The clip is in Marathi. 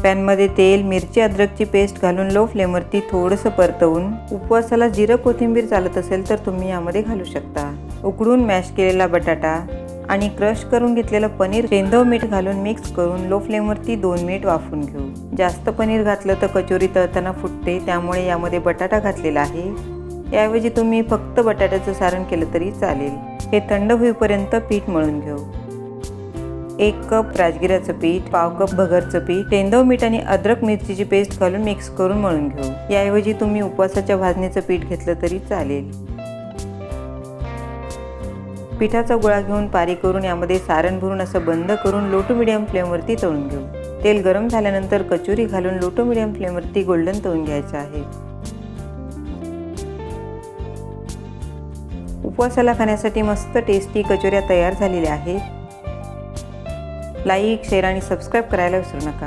पॅनमध्ये तेल, मिरची, अद्रकची पेस्ट घालून लो फ्लेमवरती थोडंसं परतवून, उपवासाला जिरं कोथिंबीर चालत असेल तर तुम्ही यामध्ये घालू शकता. उकडून मॅश केलेला बटाटा आणि क्रश करून घेतलेलं पनीर सेंधव मीठ घालून मिक्स करून लो फ्लेमवरती 2 मिनिट वाफवून घेऊ. जास्त पनीर घातलं तर कचोरी तळताना फुटते, त्यामुळे यामध्ये बटाटा घातलेला आहे. याऐवजी तुम्ही फक्त बटाट्याचं सारण केलं तरी चालेल. हे थंड होईपर्यंत पीठ मळून घेऊ. 1 कप राजगिऱ्याचं पीठ, पाव कप भगरचं पीठ, सेंधव मीठ आणि अद्रक मिरचीची पेस्ट घालून मिक्स करून मळून घेऊ. याऐवजी तुम्ही उपवासाच्या भाजणीचं पीठ घेतलं तरी चालेल. पिठाचा गोळा घेऊन पारी करून यामध्ये सारण भरून असं बंद करून लो टू मिडियम फ्लेमवरती तळून घेऊ. तेल गरम झाल्यानंतर कचोरी घालून लो टू मिडियम फ्लेमवरती गोल्डन तळून घ्यायचं आहे. उपवासाला खाण्यासाठी मस्त टेस्टी कचोऱ्या तयार झालेल्या आहेत. लाईक, शेअर आणि सबस्क्राईब करायला विसरू नका.